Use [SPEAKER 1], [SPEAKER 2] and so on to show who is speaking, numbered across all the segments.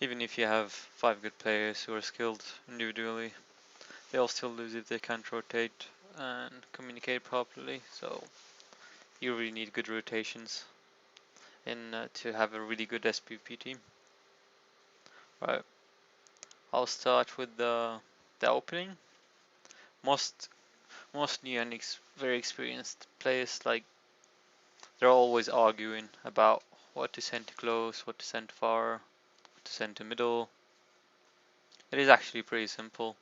[SPEAKER 1] Even if you have 5 good players who are skilled individually, they'll still lose if they can't rotate and communicate properly. So you really need good rotations in to have a really good SPP team. Right, I'll start with the opening. Most new and very experienced players, like, they're always arguing about what to send to close, what to send to far, what to send to middle. It is actually pretty simple.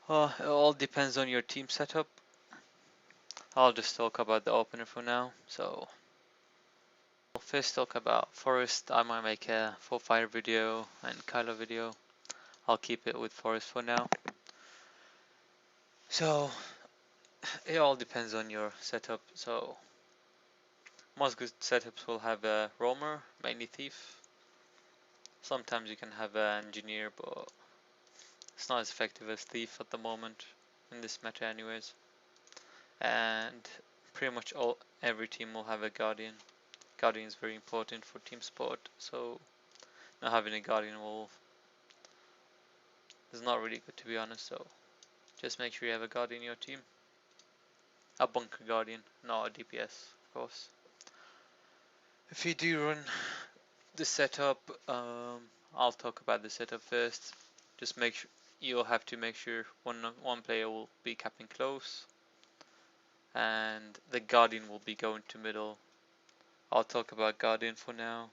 [SPEAKER 1] It all depends on your team setup. I'll just talk about the opener for now. So I'll first talk about Forest. I might make a full fire video and Kylo video. I'll keep it with Forest for now. So it all depends on your setup. So most good setups will have a roamer, mainly thief. Sometimes you can have an engineer, but it's not as effective as thief at the moment in this meta anyways. And pretty much every team will have a guardian. Guardian is very important for team support, so not having a guardian is not really good, to be honest. So just make sure you have a guardian in your team. A bunker guardian, not a DPS, of course. If you do run the setup, I'll talk about the setup first. Just make sure you'll have to make sure one player will be capping close, and the guardian will be going to middle. I'll talk about guardian for now.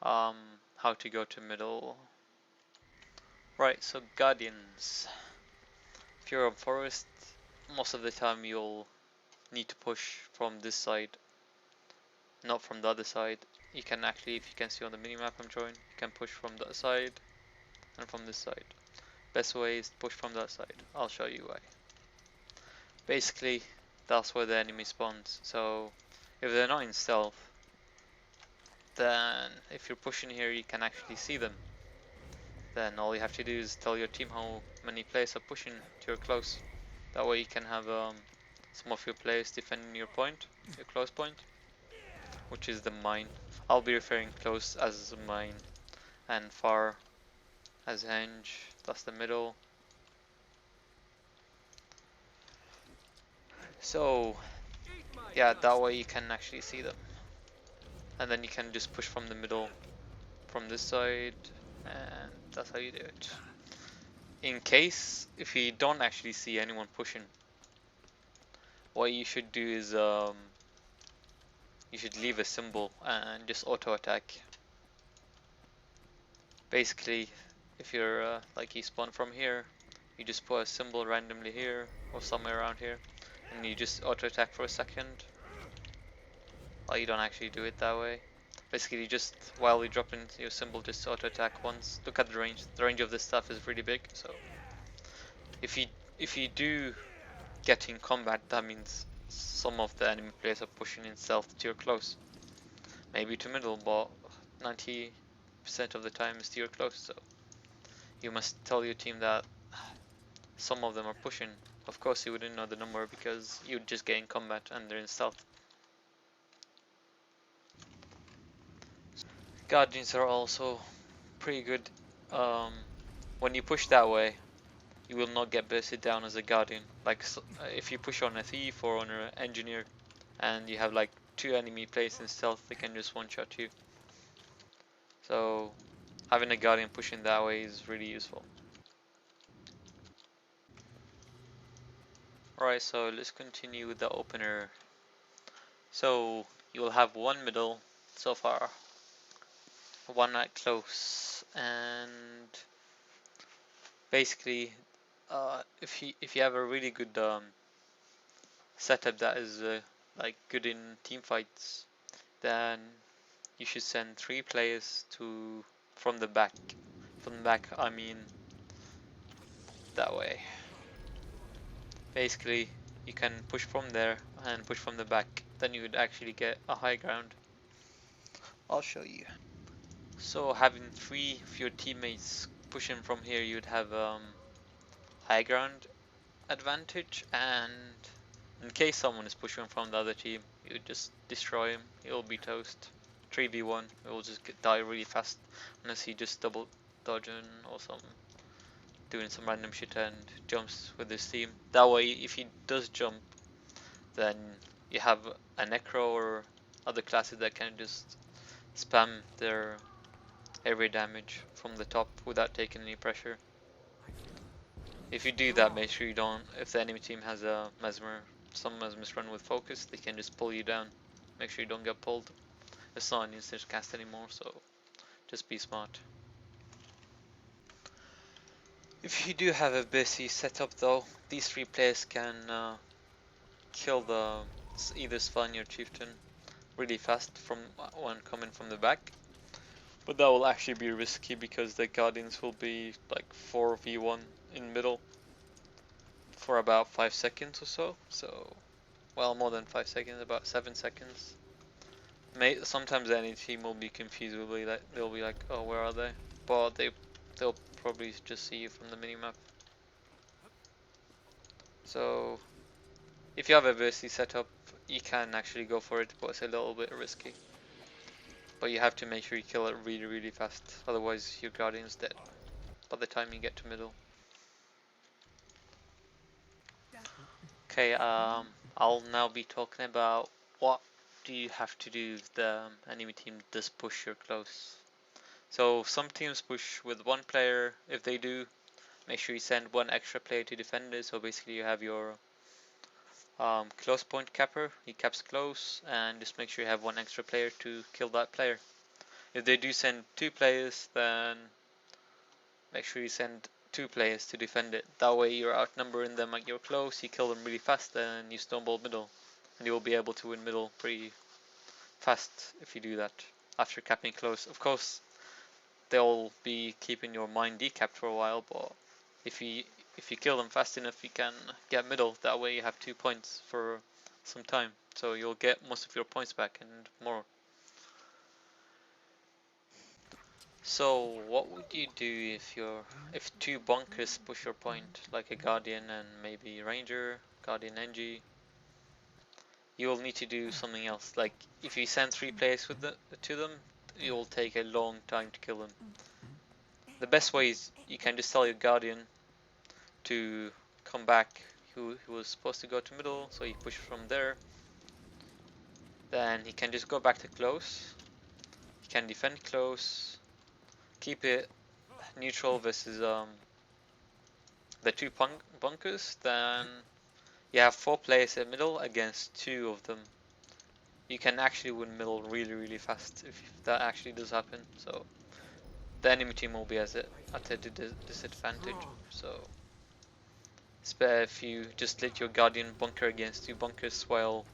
[SPEAKER 1] How to go to middle. Right, so guardians. If you're on forest, most of the time you'll need to push from this side, not from the other side. You can actually, if you can see on the minimap I'm drawing, you can push from that side and from this side. Best way is to push from that side. I'll show you why. Basically, that's where the enemy spawns. So if they're not in stealth, then if you're pushing here, you can actually see them. Then all you have to do is tell your team how many players are pushing to your close. That way you can have some of your players defending your point, your close point, which is the mine. I'll be referring close as mine and far as henge. That's the middle. So yeah, that way you can actually see them, and then you can just push from the middle from this side, and that's how you do it. In case if you don't actually see anyone pushing, what you should do is you should leave a symbol and just auto attack. Basically, if you're like you spawn from here, you just put a symbol randomly here or somewhere around here, and you just auto attack for a second. Well, you don't actually do it that way. Basically, just while you drop in your symbol, just auto attack once. Look at the range. The range of this stuff is really big. So if you do get in combat, that means some of the enemy players are pushing in stealth to your close, maybe to middle, but 90% of the time is to your close. So you must tell your team that some of them are pushing. Of course, you wouldn't know the number because you'd just get in combat and they're in stealth. Guardians are also pretty good. When you push that way, you will not get bursted down as a guardian. Like if you push on a thief or on an engineer, and you have like 2 enemy players in stealth, they can just one-shot you. So having a guardian pushing that way is really useful. Alright, so let's continue with the opener. So you will have one middle so far, one at close, and basically if you have a really good setup that is like good in team fights, then you should send 3 players to from the back. From the back, I mean that way. Basically, you can push from there and push from the back. Then you would actually get a high ground. I'll show you. So having 3 of your teammates pushing from here, you'd have high ground advantage, and in case someone is pushing from the other team, you just destroy him. He'll be toast. 3v1, it will just die really fast unless he just double dodging or something, doing some random shit and jumps with his team. That way, if he does jump, then you have a Necro or other classes that can just spam their area damage from the top without taking any pressure. If you do that, make sure you don't, if the enemy team has a Mesmer, some Mesmers run with focus, they can just pull you down. Make sure you don't get pulled. It's not an instant cast anymore, so just be smart. If you do have a busy setup though, these 3 players can kill the either Svan or Chieftain really fast from one coming from the back. But that will actually be risky because the Guardians will be like 4v1 in middle for about 5 seconds or so. So, well, more than 5 seconds, about 7 seconds. Sometimes any team will be confused. They'll be like, oh, where are they? But they'll probably just see you from the minimap. So, if you have a VC setup, you can actually go for it, but it's a little bit risky. But you have to make sure you kill it really, really fast. Otherwise, your Guardian's dead by the time you get to middle. Okay, I'll now be talking about what do you have to do if the enemy team does push your close. So some teams push with 1 player. If they do, make sure you send 1 extra player to defend it. So basically you have your close point capper, he caps close, and just make sure you have 1 extra player to kill that player. If they do send 2 players, then make sure you send 2 players to defend it. That way you're outnumbering them at your close, you kill them really fast, and you snowball middle. And you will be able to win middle pretty fast if you do that after capping close. Of course, they'll be keeping your mine decapped for a while, but if you kill them fast enough, you can get middle. That way you have 2 points for some time, so you'll get most of your points back and more. So what would you do if 2 bunkers push your point, like a Guardian and maybe Ranger, Guardian NG? You will need to do something else. Like if you send 3 players to them, it will take a long time to kill them. The best way is you can just tell your Guardian to come back. He was supposed to go to middle, so he pushed from there. Then he can just go back to close. He can defend close, keep it neutral versus the 2 bunkers. Then you have 4 players in middle against 2 of them. You can actually win middle really, really fast if that actually does happen. So the enemy team will be at a disadvantage. So it's better if you just let your Guardian bunker against 2 bunkers while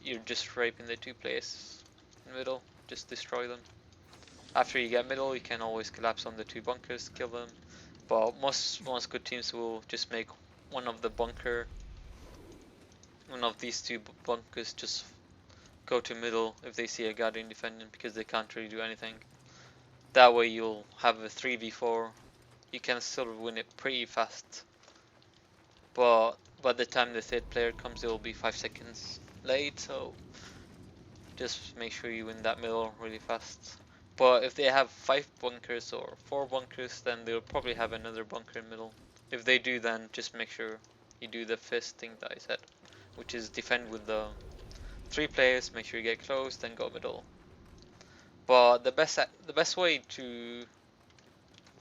[SPEAKER 1] you're just raping the 2 players in middle. Just destroy them. After you get middle, you can always collapse on the 2 bunkers, kill them. But most good teams will just make one of these 2 bunkers just go to middle if they see a Guardian defending, because they can't really do anything. That way you'll have a 3v4. You can still win it pretty fast. But by the time the 3rd player comes, it will be 5 seconds late, so just make sure you win that middle really fast. But if they have 5 bunkers or 4 bunkers, then they'll probably have another bunker in middle. If they do, then just make sure you do the first thing that I said, which is defend with the 3 players, make sure you get close, then go middle. But the best way to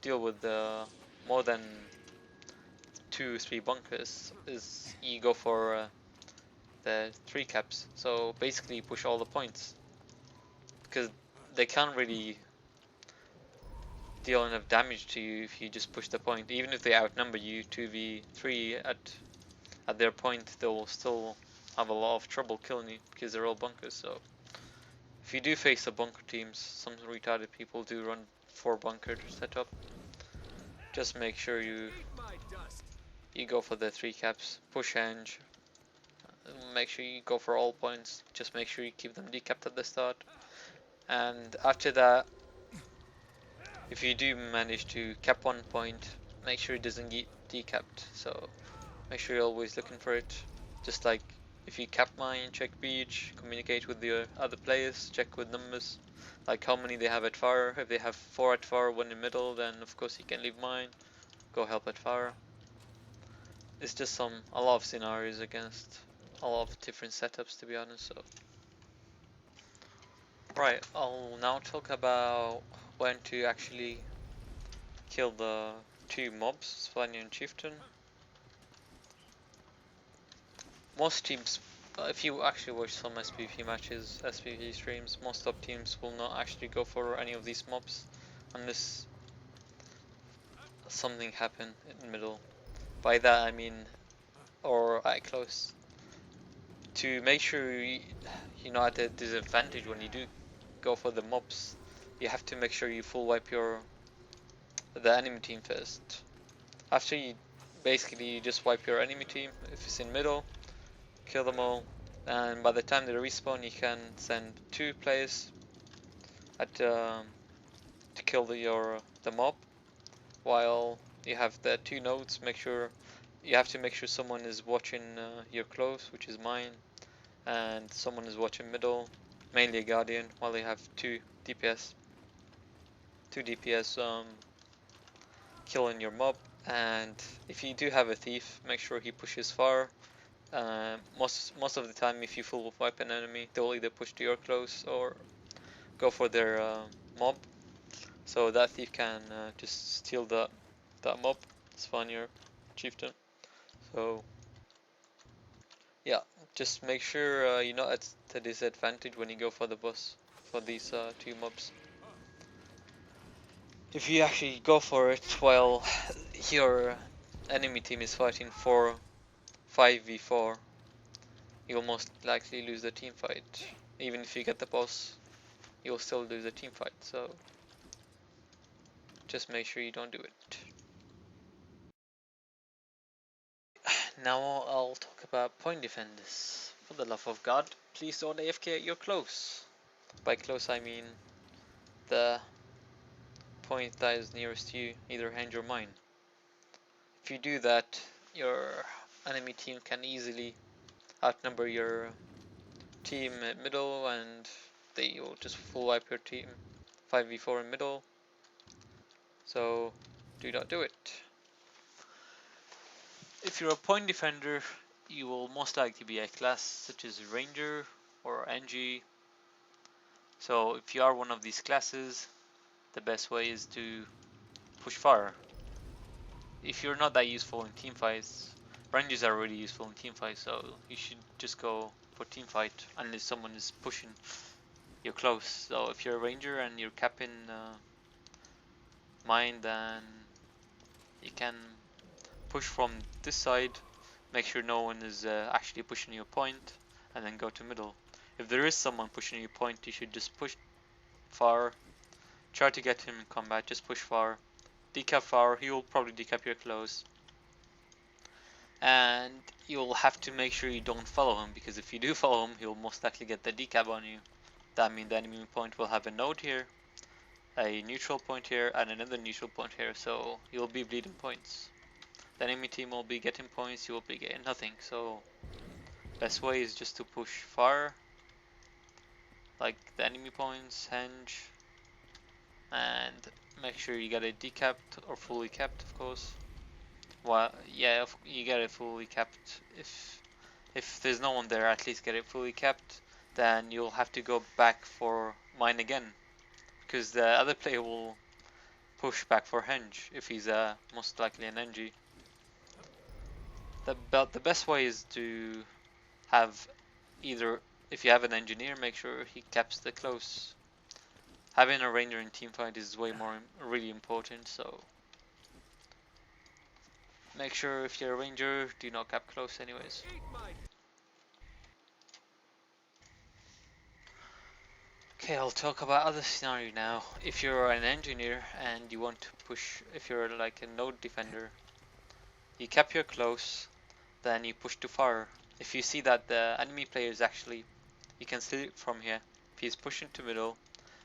[SPEAKER 1] deal with the more than 2-3 bunkers is you go for the 3 caps. So basically you push all the points, because they can't really deal enough damage to you if you just push the point. Even if they outnumber you 2v3 at their point, they will still have a lot of trouble killing you because they're all bunkers. So if you do face the bunker teams, some retarded people do run 4 bunker setup. Just make sure you go for the 3 caps, push Henge, make sure you go for all points. Just make sure you keep them decapped at the start, and after that, if you do manage to cap 1 point, make sure it doesn't get decapped. So make sure you're always looking for it. Just like if you cap mine, check beach, communicate with the other players, check with numbers. like how many they have at far. If they have 4 at far, 1 in middle, then of course you can leave mine, go help at far. It's just a lot of scenarios against a lot of different setups, to be honest. So right, I'll now talk about when to actually kill the 2 mobs, Spaniard and Chieftain. Most teams, if you actually watch some SPVP matches, SPVP streams, most top teams will not actually go for any of these mobs unless something happen in the middle. By that I mean, or at close. To make sure you're not at a disadvantage when you do go for the mobs, you have to make sure you full wipe the enemy team first. After you basically you just wipe your enemy team, if it's in middle, kill them all, and by the time they respawn you can send 2 players at to kill the mob, while you have the 2 nodes. You have to make sure someone is watching your close, which is mine, and someone is watching middle, mainly a guardian, while you have 2 DPS killing your mob. And if you do have a thief, make sure he pushes far. Most of the time, if you full wipe an enemy, they'll either push to your close or go for their mob, so that thief can just steal that mob, Spaniard, Chieftain. So yeah, just make sure you're not at a disadvantage when you go for the boss for these 2 mobs. If you actually go for it while your enemy team is fighting for 5v4, you'll most likely lose the team fight. Even if you get the boss, you'll still lose the team fight, so just make sure you don't do it. Now I'll talk about point defenders. For the love of God, please don't AFK at your close. By close I mean the point that is nearest you, either Henge or mine. If you do that, your enemy team can easily outnumber your team at middle, and they will just full wipe your team 5v4 in middle. So do not do it. If you're a point defender, you will most likely be a class such as Ranger or NG. So if you are one of these classes, the best way is to push far. If you're not that useful in teamfights, Rangers are really useful in teamfights, so you should just go for teamfight unless someone is pushing you close. So if you're a Ranger and you're capping mine, then you can push from this side, make sure no one is actually pushing your point, and then go to middle. If there is someone pushing your point, you should just push far, try to get him in combat, just push far, decap far, he will probably decap your close. And you'll have to make sure you don't follow him, because if you do follow him, he'll most likely get the decap on you. That means the enemy point will have a node here, a neutral point here, and another neutral point here, so you'll be bleeding points. The enemy team will be getting points, you will be getting nothing. So best way is just to push far, like the enemy points, Henge, and make sure you get it decapped or fully capped, of course. Well, yeah, you get it fully capped. If there's no one there, at least get it fully capped. Then you'll have to go back for mine again, because the other player will push back for Henge if he's most likely an NG. The best way is to have either, if you have an engineer, make sure he caps the close. Having a ranger in teamfight is way more really important, so make sure if you're a ranger, do not cap close anyways. Okay, I'll talk about other scenario now. If you're an engineer and you want to push, if you're like a node defender, you cap your close, then you push too far. If you see that the enemy player is actually, you can see it from here, if he's pushing to middle,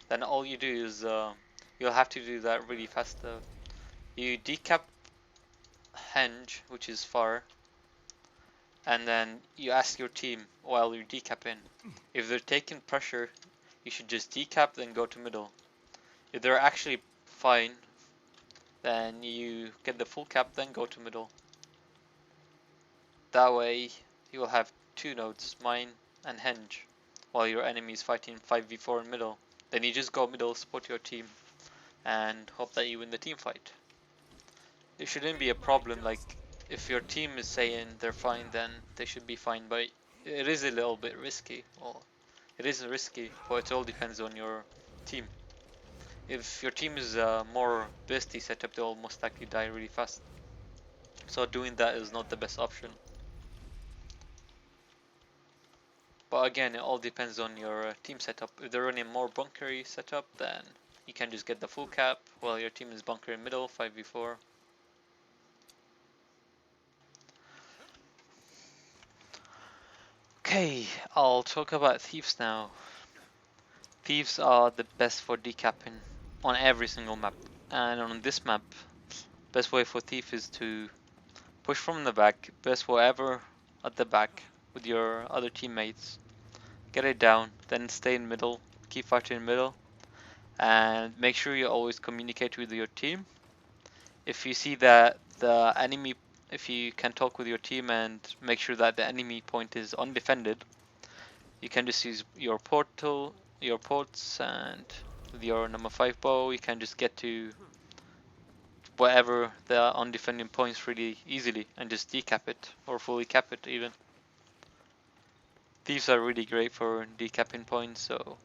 [SPEAKER 1] then all you do is, you'll have to do that really fast though. You decap Henge, which is far, and then you ask your team while you're decapping. If they're taking pressure, you should just decap then go to middle. If they're actually fine, then you get the full cap then go to middle. That way you will have two nodes, mine and henge, while your enemy is fighting 5v4 in middle. Then you just go middle, support your team, and hope that you win the team fight. It shouldn't be a problem, like if your team is saying they're fine, then they should be fine, but it is a little bit risky. Well, it is risky, but it all depends on your team. If your team is a more bursty setup, they'll most likely die really fast. So doing that is not the best option. But again, it all depends on your team setup. If they're running more bunkery setup, then you can just get the full cap while your team is bunker in middle, 5v4. Okay, I'll talk about thieves now. Thieves are the best for decapping on every single map. And on this map, best way for thief is to push from the back, best whatever at the back with your other teammates. Get it down, then stay in middle, keep fighting in middle, and make sure you always communicate with your team. If you see that the enemy, if you can talk with your team and make sure that the enemy point is undefended, you can just use your ports, and with your number 5 bow, you can just get to whatever the undefended points really easily and just decap it or fully cap it even. Thieves are really great for decapping points, so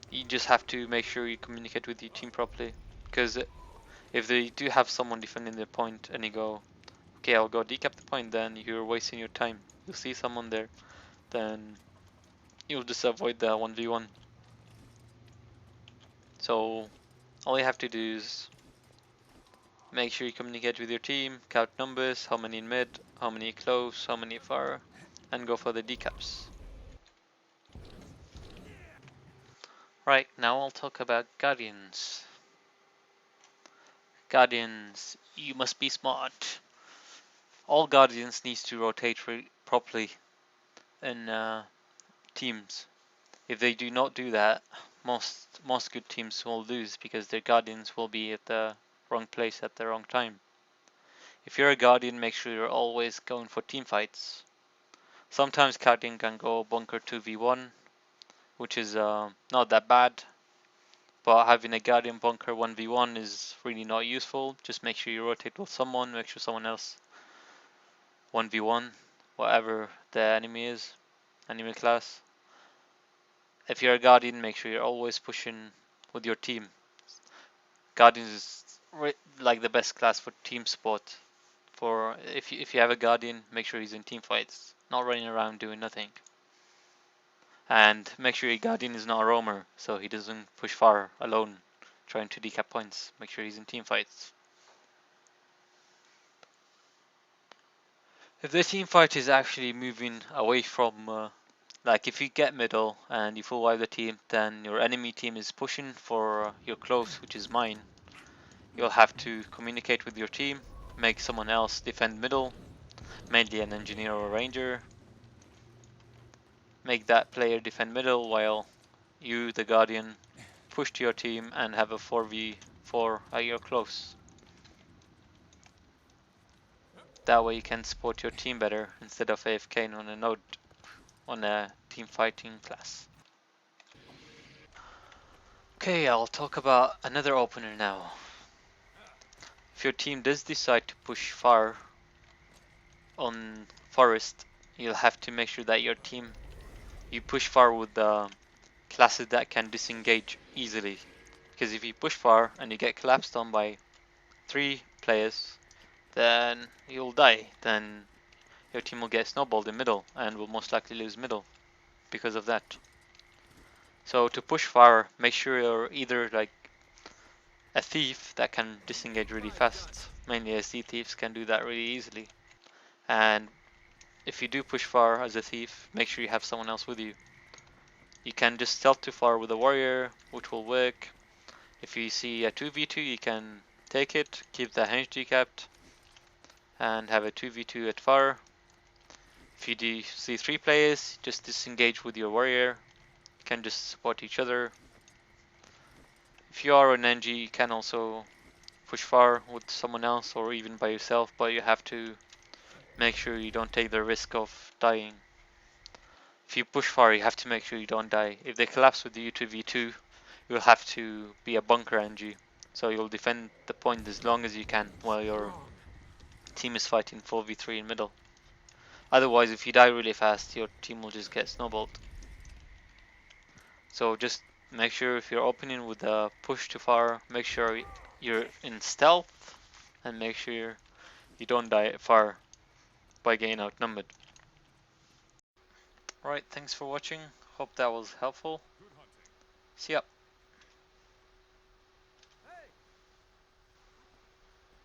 [SPEAKER 1] you just have to make sure you communicate with your team properly, because if they do have someone defending their point and you go, okay, I'll go decap the point, then you're wasting your time. You'll see someone there, then you'll just avoid the 1v1. So all you have to do is make sure you communicate with your team, count numbers, how many in mid, how many close, how many far, and go for the decaps. Right, now I'll talk about Guardians. Guardians, you must be smart. All Guardians needs to rotate properly in teams. If they do not do that, most good teams will lose because their Guardians will be at the wrong place at the wrong time. If you're a Guardian, make sure you're always going for team fights. Sometimes Guardian can go bunker 2v1, which is not that bad, but having a Guardian bunker 1v1 is really not useful. Just make sure you rotate with someone, make sure someone else 1v1, whatever the enemy class. If you're a Guardian, make sure you're always pushing with your team. Guardian is like the best class for team support. For if you have a Guardian, make sure he's in team fights, not running around doing nothing. And make sure your Guardian is not a roamer, so he doesn't push far alone trying to decap points. Make sure he's in team fights. If the team fight is actually moving away from, like if you get middle and you full wipe the team, then your enemy team is pushing for your close, which is mine. You'll have to communicate with your team, make someone else defend middle, mainly an engineer or a ranger. Make that player defend middle while you, the Guardian, push to your team and have a 4v4 at your close. That way you can support your team better instead of AFKing on a node on a team fighting class. Okay, I'll talk about another opener now. If your team does decide to push far on forest, you'll have to make sure that your team, you push far with the classes that can disengage easily. Because if you push far and you get collapsed on by 3 players, then you'll die. Then your team will get snowballed in middle and will most likely lose middle because of that. So to push far, make sure you're either like a thief that can disengage really fast. Mainly SC thieves can do that really easily. And if you do push far as a thief, make sure you have someone else with you. You can just stealth too far with a warrior, which will work. If you see a 2v2, you can take it, keep the henge decapped, and have a 2v2 at far. If you do see 3 players, just disengage with your warrior. You can just support each other. If you are an NG, you can also push far with someone else or even by yourself, but you have to make sure you don't take the risk of dying. If you push far, you have to make sure you don't die. If they collapse with you 2v2, you'll have to be a bunker NG. So you'll defend the point as long as you can while your team is fighting 4v3 in middle. Otherwise, if you die really fast, your team will just get snowballed. So just make sure if you're opening with a push too far, make sure you're in stealth and make sure you don't die far by getting outnumbered. Alright, thanks for watching. Hope that was helpful. See ya.